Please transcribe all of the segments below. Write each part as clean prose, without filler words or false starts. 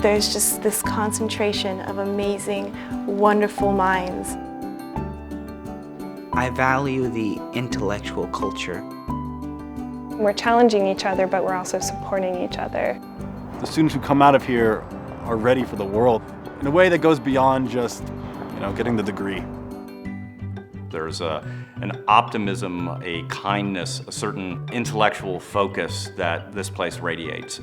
there's just this concentration of amazing, wonderful minds. I value the intellectual culture. We're challenging each other, but we're also supporting each other. The students who come out of here are ready for the world in a way that goes beyond just, getting the degree. There's an optimism, a kindness, a certain intellectual focus that this place radiates.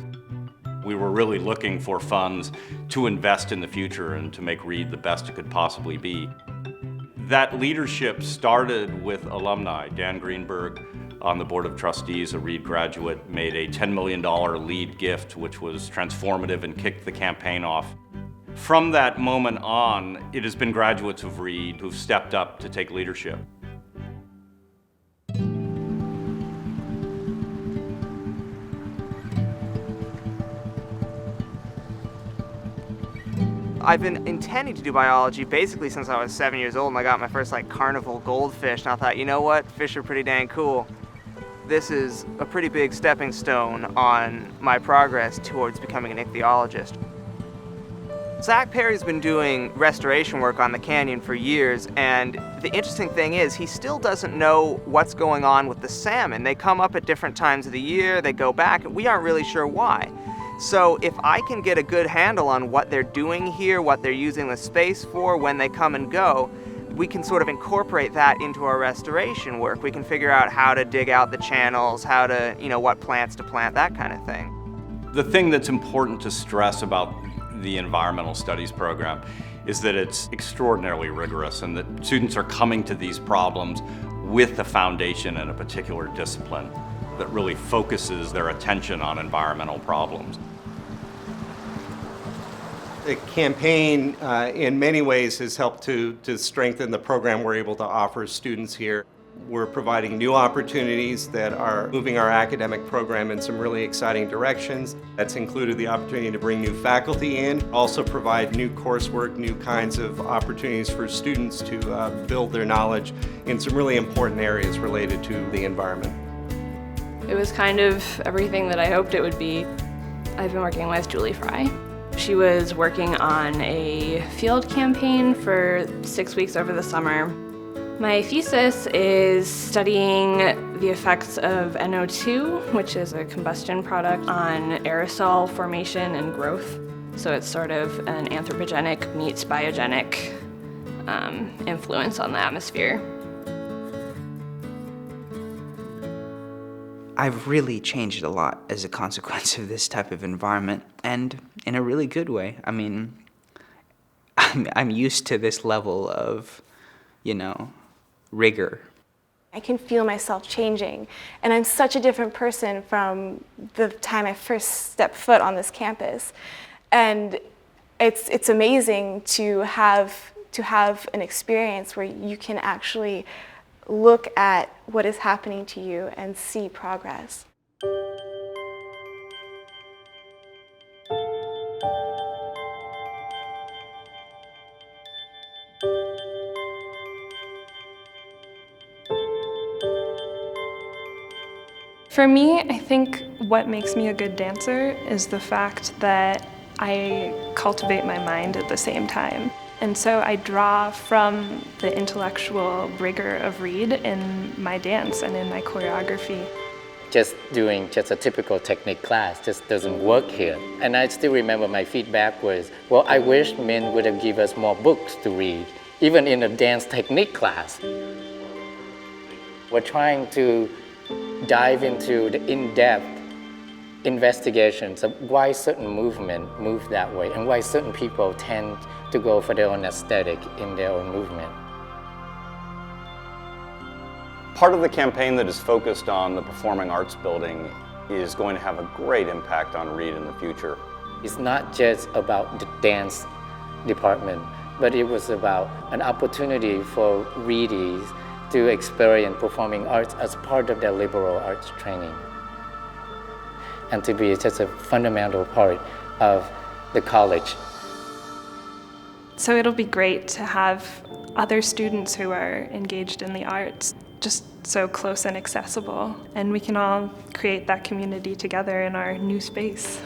We were really looking for funds to invest in the future and to make Reed the best it could possibly be. That leadership started with alumni. Dan Greenberg, on the Board of Trustees, a Reed graduate, made a $10 million lead gift, which was transformative and kicked the campaign off. From that moment on, it has been graduates of Reed who've stepped up to take leadership. I've been intending to do biology basically since I was 7 years old, and I got my first carnival goldfish, and I thought, you know what, fish are pretty dang cool. This is a pretty big stepping stone on my progress towards becoming an ichthyologist. Zach Perry's been doing restoration work on the canyon for years, and the interesting thing is he still doesn't know what's going on with the salmon. They come up at different times of the year, they go back, and we aren't really sure why. So if I can get a good handle on what they're doing here, what they're using the space for, when they come and go, we can sort of incorporate that into our restoration work. We can figure out how to dig out the channels, how to, what plants to plant, that kind of thing. The thing that's important to stress about the environmental studies program is that it's extraordinarily rigorous and that students are coming to these problems with a foundation in a particular discipline that really focuses their attention on environmental problems. The campaign, in many ways, has helped to strengthen the program we're able to offer students here. We're providing new opportunities that are moving our academic program in some really exciting directions. That's included the opportunity to bring new faculty in, also provide new coursework, new kinds of opportunities for students to build their knowledge in some really important areas related to the environment. It was kind of everything that I hoped it would be. I've been working with Julie Fry. She was working on a field campaign for 6 weeks over the summer. My thesis is studying the effects of NO2, which is a combustion product, on aerosol formation and growth. So it's sort of an anthropogenic meets biogenic influence on the atmosphere. I've really changed a lot as a consequence of this type of environment, and in a really good way. I mean, I'm used to this level of, rigor. I can feel myself changing, and I'm such a different person from the time I first stepped foot on this campus. And it's amazing to have an experience where you can actually look at what is happening to you and see progress. For me, I think what makes me a good dancer is the fact that I cultivate my mind at the same time. And so I draw from the intellectual rigor of Reed in my dance and in my choreography. Just doing just a typical technique class just doesn't work here. And I still remember my feedback was, well, I wish men would have given us more books to read, even in a dance technique class. We're trying to dive into the in-depth investigations of why certain movements move that way and why certain people tend to go for their own aesthetic in their own movement. Part of the campaign that is focused on the performing arts building is going to have a great impact on Reed in the future. It's not just about the dance department, but it was about an opportunity for Reedies to experience performing arts as part of their liberal arts training and to be just a fundamental part of the college. So it'll be great to have other students who are engaged in the arts, just so close and accessible, and we can all create that community together in our new space.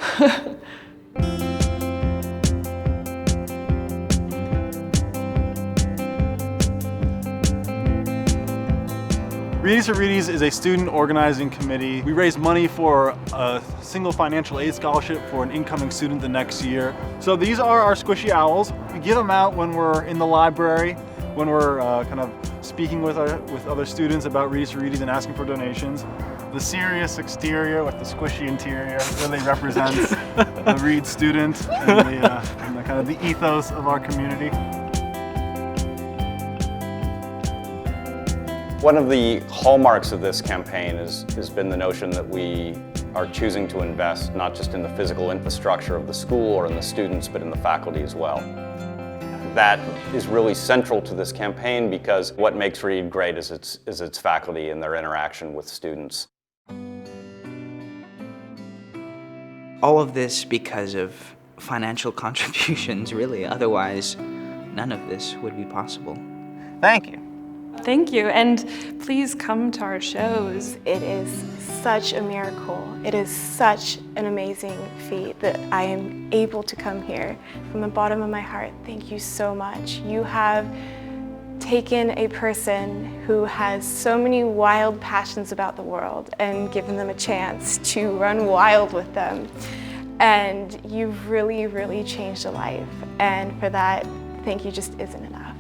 Readies for Readies is a student organizing committee. We raise money for a single financial aid scholarship for an incoming student the next year. So these are our squishy owls. We give them out when we're in the library, when we're kind of speaking with other students about Readies for Readies and asking for donations. The serious exterior with the squishy interior really represents the Reed student and the kind of the ethos of our community. One of the hallmarks of this campaign has been the notion that we are choosing to invest not just in the physical infrastructure of the school or in the students, but in the faculty as well. That is really central to this campaign because what makes Reed great is its faculty and their interaction with students. All of this because of financial contributions, really. Otherwise, none of this would be possible. Thank you. Thank you, and please come to our shows. It is such a miracle. It is such an amazing feat that I am able to come here. From the bottom of my heart, thank you so much. You have taken a person who has so many wild passions about the world and given them a chance to run wild with them. And you've really, really changed a life. And for that, thank you just isn't enough.